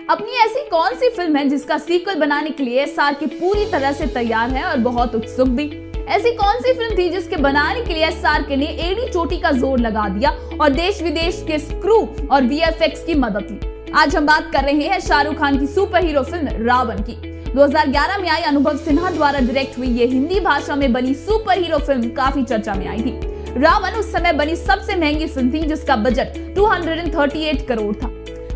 अपनी ऐसी कौन सी फिल्म है जिसका सीक्वल बनाने के लिए एसआरके पूरी तरह से तैयार है और बहुत उत्सुक भी? ऐसी कौन सी फिल्म थी जिसके बनाने के लिए एसआरके ने एड़ी चोटी का जोर लगा दिया और देश विदेश के क्रू और वीएफएक्स की मदद ली? आज हम बात कर रहे हैं शाहरुख खान की सुपर हीरो फिल्म रावण की। 2011 में आई अनुभव सिन्हा द्वारा डायरेक्ट हुई ये हिंदी भाषा में बनी सुपर हीरो फिल्म काफी चर्चा में आई थी। रावण उस समय बनी सबसे महंगी फिल्म थी जिसका बजट 238 करोड़ था।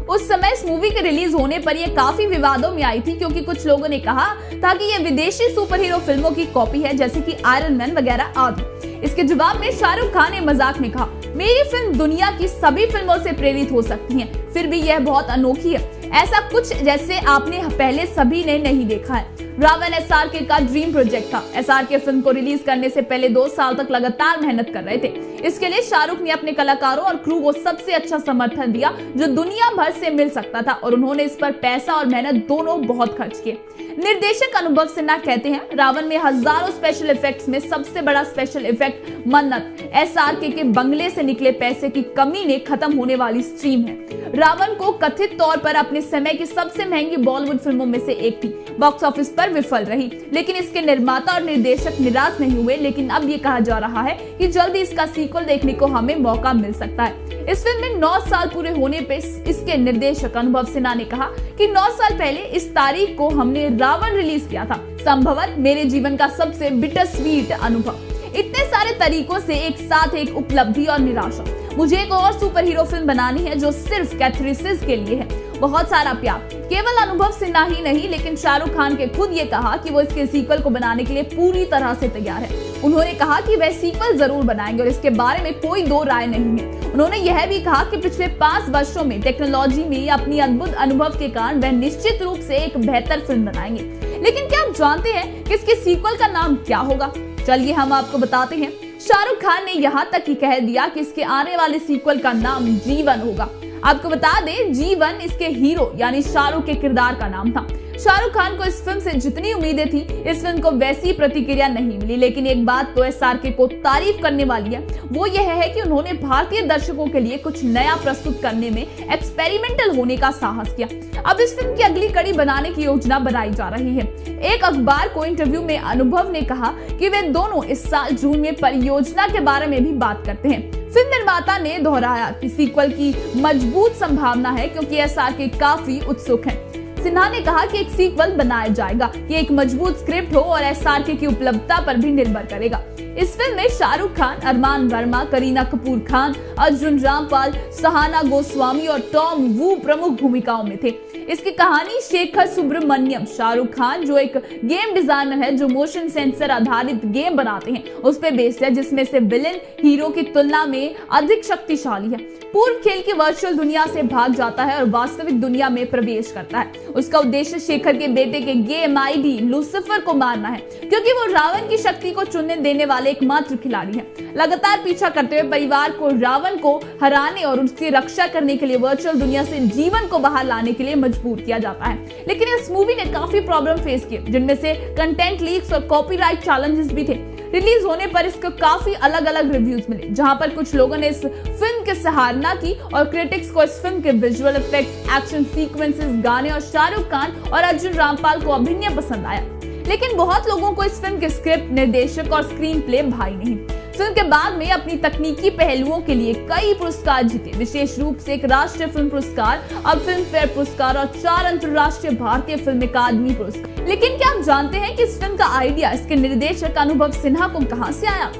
उस समय इस मूवी के रिलीज होने पर यह काफी विवादों में आई थी, क्योंकि कुछ लोगों ने कहा था कि यह विदेशी सुपर हीरो फिल्मों की कॉपी है, जैसे कि आयरन मैन वगैरह आदि। इसके जवाब में शाहरुख खान ने मजाक में कहा, मेरी फिल्म दुनिया की सभी फिल्मों से प्रेरित हो सकती है, फिर भी यह बहुत अनोखी है, ऐसा कुछ जैसे आपने पहले सभी ने नहीं देखा है। रावण एसआरके का ड्रीम प्रोजेक्ट था। एसआरके फिल्म को रिलीज करने से पहले 2 साल तक लगातार मेहनत कर रहे थे। इसके लिए शाहरुख ने अपने कलाकारों और क्रू को सबसे अच्छा समर्थन दिया जो दुनिया भर से मिल सकता था, और उन्होंने इस पर पैसा और मेहनत दोनों बहुत खर्च किए। निर्देशक अनुभव सिन्हा कहते हैं, रावण में हजारों स्पेशल इफेक्ट्स में सबसे बड़ा स्पेशल इफेक्ट मन्नत एसआरके के बंगले से निकले पैसे की कमी ने खत्म होने वाली स्ट्रीम है। रावण को कथित तौर पर अपने समय की सबसे महंगी बॉलीवुड फिल्मों में से एक थी। बॉक्स ऑफिस पर विफल रही, लेकिन इसके निर्माता और निर्देशक निराश नहीं हुए। लेकिन अब ये कहा जा रहा है कि जल्दी इसका सीक्वल देखने को हमें मौका मिल सकता है। इस फिल्म में 9 साल पूरे होने पे इसके निर्देशक अनुभव सिन्हा ने कहा कि 9 साल पहले इस तारीख को हमने रावण रिलीज किया था, संभवतः मेरे जीवन का सबसे बिटर स्वीट अनुभव। इतने सारे तरीकों से एक साथ एक उपलब्धि और निराशा। मुझे एक और सुपर हीरो फिल्म बनानी है जो सिर्फ कैथरीसिस के लिए है। बहुत सारा प्यार। केवल अनुभव सिन्हा ही नहीं, लेकिन शाहरुख खान के खुद ये कहा कि वो इसके सीक्वल को बनाने के लिए पूरी तरह से तैयार है। उन्होंने कहा कि वह सीक्वल जरूर बनाएंगे और इसके बारे में कोई दो राय नहीं है। उन्होंने यह भी कहा कि पिछले 5 वर्षों में टेक्नोलॉजी में अपनी अद्भुत अनुभव के कारण वह निश्चित रूप से एक बेहतर फिल्म बनाएंगे। लेकिन क्या आप जानते हैं कि इसके सीक्वल का नाम क्या होगा? चलिए हम आपको बताते हैं। शाहरुख खान ने यहाँ तक ही कह दिया कि इसके आने वाले सीक्वल का नाम जीवन होगा। आपको बता दें, जीवन इसके हीरो यानी शाहरुख के किरदार का नाम था। शाहरुख खान को इस फिल्म से जितनी उम्मीदें थी, इस फिल्म को वैसी प्रतिक्रिया नहीं मिली। लेकिन एक बात तो एसआरके को तारीफ करने वाली है, वो यह है कि उन्होंने भारतीय दर्शकों के लिए कुछ नया प्रस्तुत करने में एक्सपेरिमेंटल होने का साहस किया। अब इस फिल्म की अगली कड़ी बनाने की योजना बनाई जा रही है। एक अखबार को इंटरव्यू में अनुभव ने कहा कि वे दोनों इस साल जून में परियोजना के बारे में भी बात करते हैं। फिल्म निर्माता ने दोहराया कि सीक्वल की मजबूत संभावना है, क्योंकि एसआरके काफी उत्सुक है। सिन्हा ने कहा कि एक सीक्वल बनाया जाएगा, ये एक मजबूत स्क्रिप्ट हो और एसआरके की उपलब्धता पर भी निर्भर करेगा। इस फिल्म में शाहरुख खान, अरमान वर्मा, करीना कपूर खान, अर्जुन रामपाल, सहाना गोस्वामी और टॉम वू प्रमुख भूमिकाओं में थे। इसकी कहानी शेखर सुब्रमण्यम, शाहरुख खान जो एक गेम डिजाइनर है जो मोशन सेंसर आधारित गेम बनाते हैं, उस पे बेस्ड है, जिसमें से विलेन हीरो की तुलना में अधिक शक्तिशाली है। पूर्व खेल की वर्चुअल दुनिया से भाग जाता है और वास्तविक दुनिया में प्रवेश करता है। उसका उद्देश्य शेखर के बेटे के गेम आईडी लूसिफर को मारना है, क्योंकि वो रावण की शक्ति को चुनने देने वाले एकमात्र खिलाड़ी है। लगातार पीछा करते हुए परिवार को रावण को हराने और उसकी रक्षा करने के लिए वर्चुअल दुनिया से जीवन को बाहर लाने के लिए मजबूर किया जाता है। लेकिन इस मूवी ने काफी प्रॉब्लम फेस किए, जिनमें से कंटेंट लीक्स और कॉपीराइट चैलेंजेस भी थे। रिलीज होने पर इसको काफी अलग अलग रिव्यूज मिले, जहां पर कुछ लोगों ने इस फिल्म की सराहना की और क्रिटिक्स को इस फिल्म के विजुअल इफेक्ट्स, एक्शन सीक्वेंसेस, गाने और शाहरुख खान और अर्जुन रामपाल को अभिनय पसंद आया। लेकिन बहुत लोगों को इस फिल्म के स्क्रिप्ट, निर्देशक और स्क्रीन प्ले भाई नहीं। फिल्म के बाद में अपनी तकनीकी पहलुओं के लिए कई पुरस्कार जीते, विशेष रूप से एक राष्ट्रीय फिल्म पुरस्कार और फिल्म फेयर पुरस्कार और 4 अंतरराष्ट्रीय भारतीय फिल्म अकादमी पुरस्कार। लेकिन क्या आप जानते हैं कि इस फिल्म का आइडिया इसके निर्देशक अनुभव सिन्हा को कहां से आया?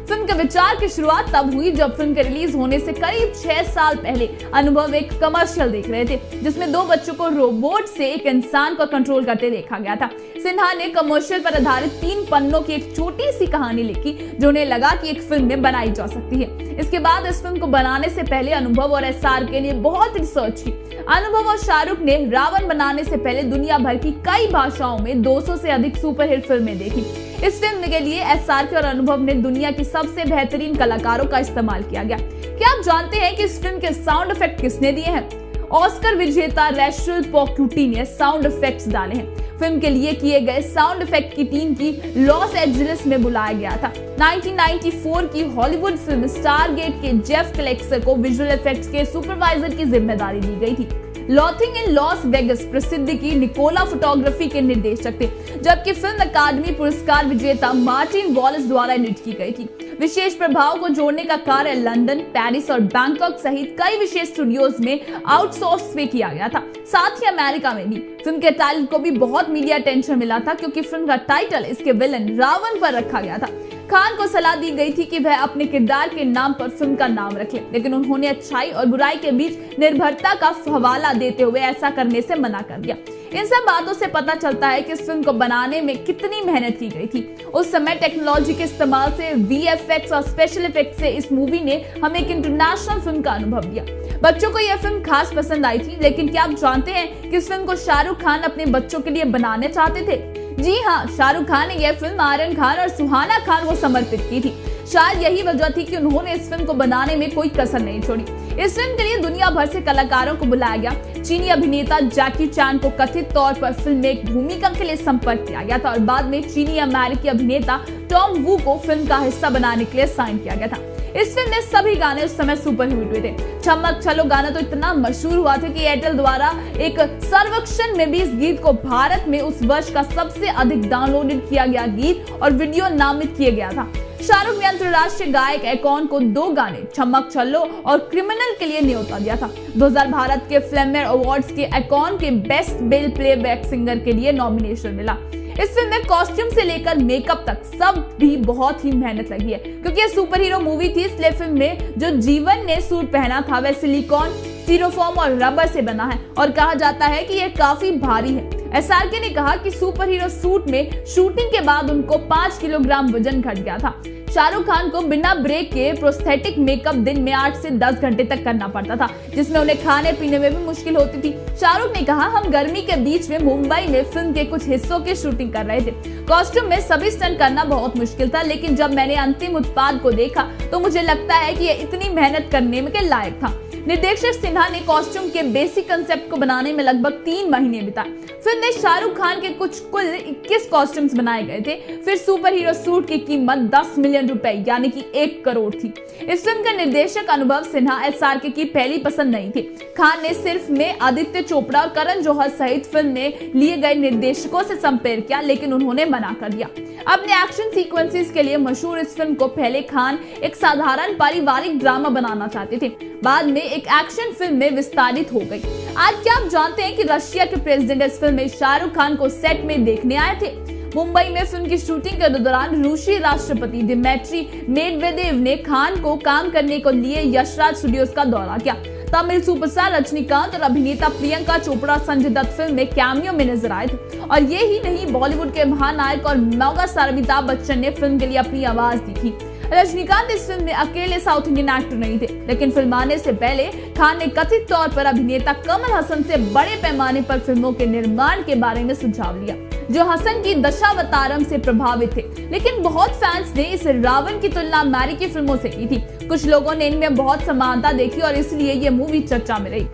फिल्म के विचार की शुरुआत तब हुई जब फिल्म के रिलीज होने से करीब 6 साल पहले अनुभव एक कमर्शियल देख रहे थे, जिसमें 2 बच्चों को रोबोट से एक इंसान को कंट्रोल करते देखा गया था। सिन्हा ने कमर्शियल पर आधारित 3 पन्नों की एक छोटी सी कहानी लिखी, जो उन्हें लगा कि एक फिल्म में बनाई जा सकती है। इसके बाद इस फिल्म को बनाने से पहले अनुभव और एसआरके ने बहुत रिसर्च की। अनुभव और शाहरुख ने रावण बनाने से पहले दुनिया भर की कई भाषाओं में 200 से अधिक सुपरहिट फिल्में देखी। इस फिल्म के लिए एसआरके और अनुभव ने दुनिया की सबसे बेहतरीन कलाकारों का इस्तेमाल किया गया। क्या आप जानते हैं कि इस फिल्म के साउंड इफेक्ट किसने दिए हैं? ऑस्कर विजेता रैशल पोक्यूटी ने साउंड इफेक्ट्स डाले हैं। फिल्म के लिए किए गए साउंड इफेक्ट की टीम की लॉस एंजलिस में बुलाया गया था। 1994 की हॉलीवुड फिल्म स्टारगेट के जेफ क्लेक्सर को विजुअल इफेक्ट्स के सुपरवाइजर की जिम्मेदारी दी गई थी। लॉथिंग इन लॉस वेगस प्रसिद्ध की निकोला फोटोग्राफी के निर्देशक थे, जबकि फिल्म अकादमी पुरस्कार विजेता मार्टिन वॉलेस द्वारा एडिट की गई थी। विशेष प्रभाव को जोड़ने का कार्य लंदन, पेरिस और बैंकॉक सहित कई विशेष स्टूडियोज में आउटसोर्स पे किया गया था। साथ ही अमेरिका में भी फिल्म के टाइटल को भी बहुत मीडिया अटेंशन मिला था, क्योंकि फिल्म का टाइटल इसके विलन रावण पर रखा गया था। खान को सलाह दी गई थी कि वह अपने किरदार के नाम पर फिल्म का नाम रखें, लेकिन उन्होंने अच्छाई और बुराई के बीच निर्भरता का हवाला देते हुए ऐसा करने से मना कर दिया। इन सब बातों से पता चलता है कि इस फिल्म को बनाने में कितनी मेहनत की गई थी। उस समय टेक्नोलॉजी के इस्तेमाल से, VFX और स्पेशल इफेक्ट से इस मूवी ने हमें एक इंटरनेशनल फिल्म का अनुभव दिया। बच्चों को यह फिल्म खास पसंद आई थी, लेकिन क्या आप जानते हैं कि इस फिल्म को शाहरुख खान अपने बच्चों के लिए बनाने चाहते थे? जी हाँ, शाहरुख खान ने यह फिल्म आर्यन खान और सुहाना खान को समर्पित की थी। शायद यही वजह थी कि उन्होंने इस फिल्म को बनाने में कोई कसर नहीं छोड़ी। इस फिल्म के लिए दुनिया भर से कलाकारों को बुलाया गया। चीनी अभिनेता जैकी चैन को कथित तौर पर फिल्म में एक भूमिका के लिए संपर्क किया गया था और बाद में चीनी अमेरिकी अभिनेता टॉम वू को फिल्म का हिस्सा बनाने के लिए साइन किया गया था। इस फिल्म में सभी गाने उस समय सुपर हिट हुए थे। चमक चलो गाना तो इतना मशहूर हुआ था कि एयरटेल द्वारा एक सर्वेक्षण में भी इस गीत को भारत में उस वर्ष का सबसे अधिक डाउनलोडेड किया गया गीत और वीडियो नामित किया गया था। शाहरुख ने अंतर्राष्ट्रीय गायक एकॉन को 2 गाने चमक चलो और क्रिमिनल के लिए न्योता दिया था। 2000 भारत के फिल्मफेयर अवार्ड्स के एकॉन के बेस्ट मेल प्लेबैक सिंगर के लिए नॉमिनेशन मिला। इस फिल्म में कॉस्ट्यूम से लेकर मेकअप तक सब भी बहुत ही मेहनत लगी है, क्योंकि ये सुपर हीरो मूवी थी, इसलिए फिल्म में जो जीवन ने सूट पहना था वह सिलिकॉन, स्टीरोफोम और रबर से बना है और कहा जाता है कि यह काफी भारी है। SRK ने कहा कि सुपर हीरो सूट में शूटिंग के बाद उनको 5 किलोग्राम वजन घट गया था। शाहरुख खान को बिना ब्रेक के प्रोस्थेटिक मेकअप दिन में 8 से 10 घंटे तक करना पड़ता था, जिसमें उन्हें खाने पीने में भी मुश्किल होती थी। शाहरुख ने कहा, हम गर्मी के बीच में मुंबई में फिल्म के कुछ हिस्सों की शूटिंग कर रहे थे। कॉस्ट्यूम में सभी स्टंट करना बहुत मुश्किल था, लेकिन जब मैंने अंतिम उत्पाद को देखा तो मुझे लगता है कि यह इतनी मेहनत करने के लायक था। निर्देशक सिन्हा ने कॉस्ट्यूम के बेसिक कंसेप्ट को बनाने में लगभग 3 महीने बिताए। फिल्म में शाहरुख खान के कुल 21 कॉस्ट्यूम्स बनाए गए थे। फिर सुपर हीरो सूट की कीमत 10 मिलियन रुपए यानी कि 1 करोड़ थी। इस फिल्म का निर्देशक अनुभव सिन्हा SRK की पहली पसंद नहीं थे। खान ने सिर्फ में आदित्य चोपड़ा और करण जौहर सहित फिल्म में लिए गए निर्देशकों से संपर्क किया, लेकिन उन्होंने मना कर दिया। अपने एक्शन सीक्वेंसेस के लिए मशहूर इस फिल्म को पहले खान एक साधारण पारिवारिक ड्रामा बनाना चाहते थे, बाद में एक एक्शन फिल्म में विस्तारित हो गई। आज क्या आप जानते हैं कि रशिया के प्रेसिडेंट इस फिल्म में शाहरुख खान को सेट में देखने आए थे? मुंबई में फिल्म की शूटिंग के दौरान रूसी राष्ट्रपति दिमित्री मेदवेदेव ने खान को काम करने को लिए यशराज स्टूडियोज का दौरा किया। तमिल सुपरस्टार रजनीकांत और अभिनेता प्रियंका चोपड़ा संजय दत्त फिल्म में कैमियो में नजर आए थे। और ये ही नहीं, बॉलीवुड के महानायक और मेगा स्टार अमिताभ बच्चन ने फिल्म के लिए अपनी आवाज दी थी। रजनीकांत इस फिल्म में अकेले साउथ इंडियन एक्टर नहीं थे, लेकिन फिल्म आने से पहले खान ने कथित तौर पर अभिनेता कमल हसन से बड़े पैमाने पर फिल्मों के निर्माण के बारे में सुझाव लिया, जो हसन की दशावतारम से प्रभावित थे। लेकिन बहुत फैंस ने इस रावण की तुलना अमेरिकी फिल्मों से की थी। कुछ लोगों ने इनमें बहुत समानता देखी और इसलिए ये मूवी चर्चा में रही।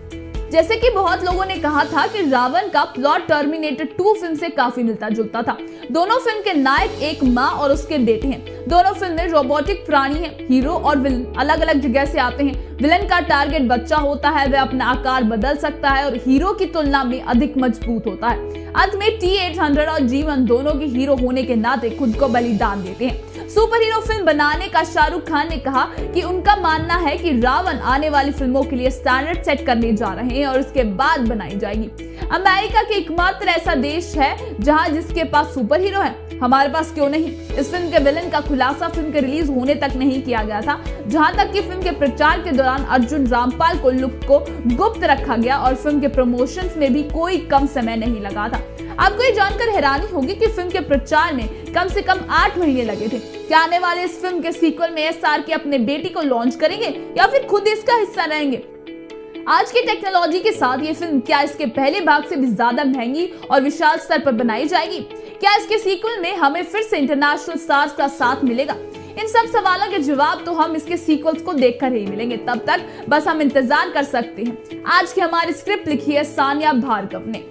जैसे कि बहुत लोगों ने कहा था कि रावण का प्लॉट टर्मिनेटर 2 फिल्म से काफी मिलता जुलता था। दोनों फिल्म के नायक एक माँ और उसके बेटे हैं। दोनों फिल्म में रोबोटिक प्राणी हैं। हीरो और विलन अलग अलग जगह से आते हैं। विलन का टारगेट बच्चा होता है, वह अपना आकार बदल सकता है और हीरो की तुलना में अधिक मजबूत होता है। अंत में T-800 और जीवन दोनों के हीरो होने के नाते खुद को बलिदान देते हैं। सुपर हीरो फिल्म बनाने का शाहरुख खान ने कहा कि उनका मानना है कि रावण आने वाली फिल्मों के लिए स्टैंडर्ड सेट करने जा रहे हैं और उसके बाद बनाई जाएगी। अमेरिका के एकमात्र ऐसा देश है जहां जिसके पास सुपर हीरो है, हमारे पास क्यों नहीं? इस फिल्म के विलन का खुलासा फिल्म के रिलीज होने तक नहीं किया गया था, जहां तक कि फिल्म के प्रचार के दौरान अर्जुन रामपाल को लुक को गुप्त रखा गया और फिल्म के प्रमोशंस में भी कोई कम समय नहीं लगा था। आपको ये जानकर हैरानी होगी कि फिल्म के प्रचार में कम से कम 8 महीने लगे थे। क्या आने वाले इस फिल्म के सीक्वल में SRK अपने बेटी को लॉन्च करेंगे या फिर खुद इसका हिस्सा रहेंगे? आज की टेक्नोलॉजी के साथ ये फिल्म क्या इसके पहले भाग से भी ज्यादा महंगी और विशाल स्तर पर बनाई जाएगी? क्या इसके सीक्वल में हमें फिर से इंटरनेशनल स्टार्स का साथ मिलेगा? इन सब सवालों के जवाब तो हम इसके सीक्वल्स को देखकर ही मिलेंगे। तब तक बस हम इंतजार कर सकते हैं। आज की हमारी स्क्रिप्ट लिखी है सानिया भार्गव ने।